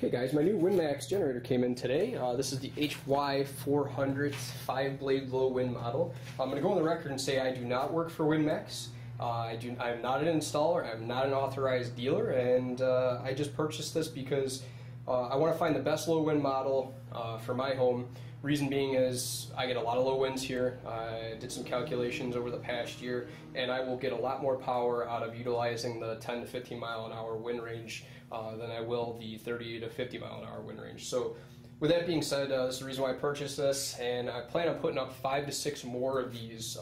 Okay guys, my new WinMax generator came in today. This is the HY400 5-blade low wind model. I'm going to go on the record and say I do not work for WinMax. I'm not an installer, I'm not an authorized dealer, and I just purchased this because I want to find the best low wind model for my home. Reason being is I get a lot of low winds here. I did some calculations over the past year, and I will get a lot more power out of utilizing the 10 to 15 mile an hour wind range than I will the 30 to 50 mile an hour wind range. So with that being said, this is the reason why I purchased this, and I plan on putting up 5 to 6 more of these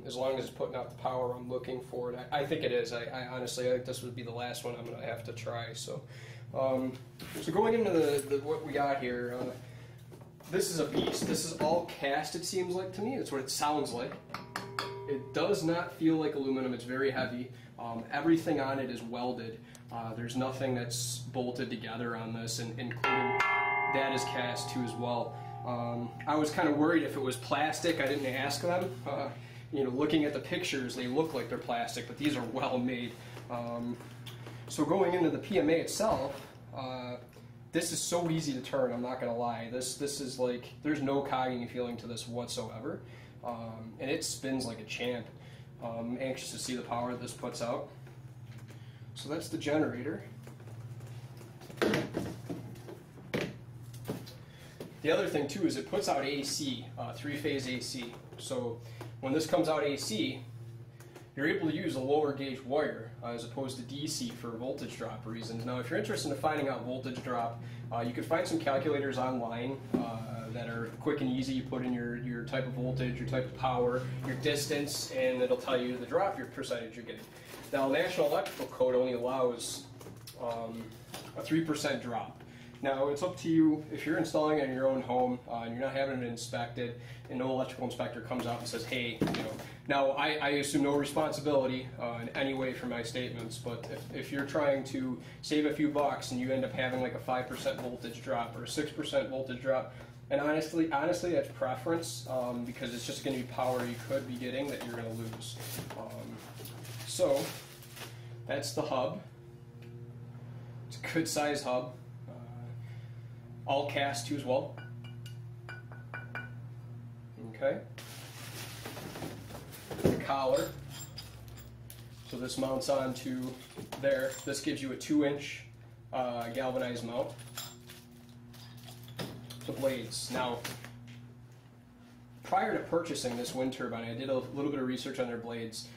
as long as it's putting out the power I'm looking for. And I think it is. I honestly think this would be the last one I'm going to have to try. So going into what we got here, this is a beast. This is all cast, it seems like to me. That's what it sounds like. It does not feel like aluminum. It's very heavy. Everything on it is welded. There's nothing that's bolted together on this, including that is cast too as well. I was kind of worried if it was plastic. I didn't ask them. Looking at the pictures, they look like they're plastic, but these are well made. So going into the PMA itself, this is so easy to turn, I'm not going to lie. This is like, there's no cogging feeling to this whatsoever. And it spins like a champ. I'm anxious to see the power that this puts out. So that's the generator. The other thing too is it puts out AC, 3-phase AC. So when this comes out AC, you're able to use a lower gauge wire as opposed to DC for voltage drop reasons. Now if you're interested in finding out voltage drop, you can find some calculators online that are quick and easy. You put in your type of voltage, your type of power, your distance, and it'll tell you the drop, your percentage you're getting. Now National Electrical Code only allows a 3% drop. Now it's up to you if you're installing it in your own home and you're not having it inspected, and no electrical inspector comes out and says, hey, Now I assume no responsibility in any way for my statements, but if you're trying to save a few bucks and you end up having like a 5% voltage drop or a 6% voltage drop, and honestly that's preference because it's just going to be power you could be getting that you're going to lose. So that's the hub. It's a good size hub. All cast too as well. Okay. The collar. So this mounts onto there. This gives you a 2-inch galvanized mount. The blades. Now, prior to purchasing this wind turbine, I did a little bit of research on their blades.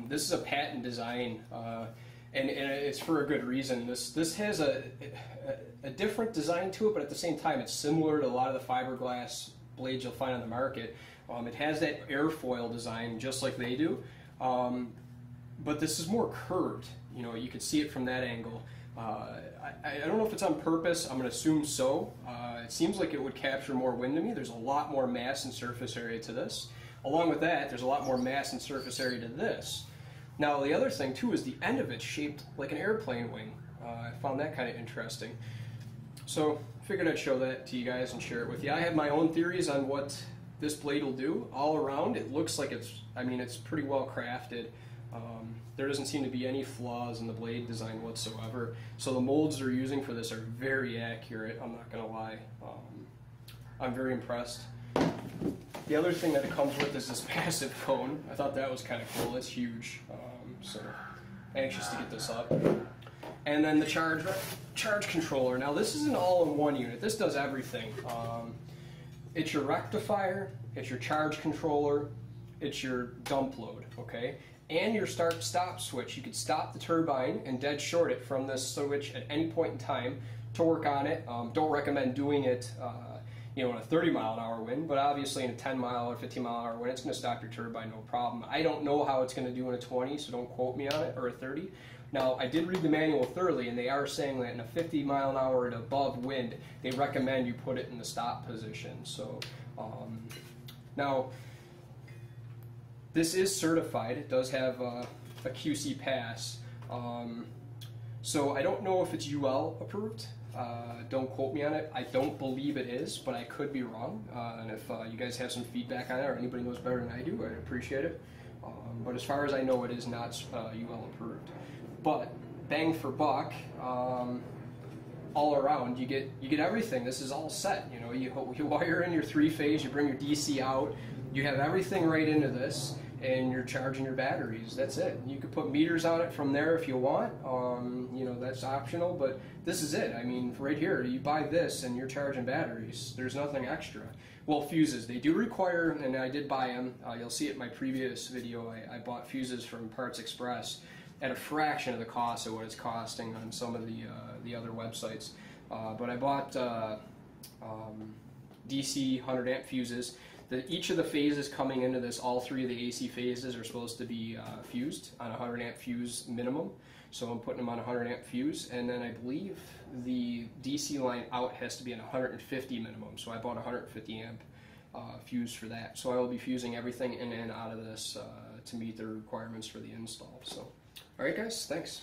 This is a patent design. And it's for a good reason. This has a different design to it, but at the same time it's similar to a lot of the fiberglass blades you'll find on the market. It has that airfoil design just like they do, but this is more curved. You could see it from that angle. I don't know if it's on purpose. I'm going to assume so. It seems like it would capture more wind to me. There's a lot more mass and surface area to this. Along with that, there's a lot more mass and surface area to this. Now the other thing too is the end of it's shaped like an airplane wing. I found that kind of interesting. So figured I'd show that to you guys and share it with you. I have my own theories on what this blade will do. All around it looks like it's pretty well crafted. There doesn't seem to be any flaws in the blade design whatsoever. So the molds they're using for this are very accurate, I'm not going to lie. I'm very impressed. The other thing that it comes with is this massive cone. I thought that was kind of cool. It's huge. So anxious to get this up. And then the charge controller. Now this is an all-in-one unit. This does everything. It's your rectifier, it's your charge controller, it's your dump load, okay? And your start-stop switch. You could stop the turbine and dead short it from this switch at any point in time to work on it. Don't recommend doing it in a 30 mile an hour wind, but obviously in a 10 mile or 15 mile an hour wind, it's going to stop your turbine no problem. I don't know how it's going to do in a 20, so don't quote me on it, or a 30. Now, I did read the manual thoroughly, and they are saying that in a 50 mile an hour and above wind, they recommend you put it in the stop position. So, now, this is certified. It does have a QC pass. So I don't know if it's UL approved. Don't quote me on it. I don't believe it is, but I could be wrong. And if you guys have some feedback on it, or anybody knows better than I do, I'd appreciate it. But as far as I know, it is not UL approved. But bang for buck, all around. You get everything. This is all set. You know, you wire in your 3-phase, you bring your DC out, you have everything right into this, and you're charging your batteries. That's it. You could put meters on it from there if you want. You know, that's optional, but this is it. I mean, right here, you buy this and you're charging batteries. There's nothing extra. Well, fuses, they do require, and I did buy them. You'll see it in my previous video. I bought fuses from Parts Express at a fraction of the cost of what it's costing on some of the other websites. But I bought DC 100 amp fuses. Each of the phases coming into this, all 3 of the AC phases are supposed to be fused on a 100 amp fuse minimum. So I'm putting them on a 100 amp fuse, and then I believe the DC line out has to be on 150 minimum. So I bought a 150 amp fuse for that. So I will be fusing everything in and out of this to meet the requirements for the install. So, all right, guys, thanks.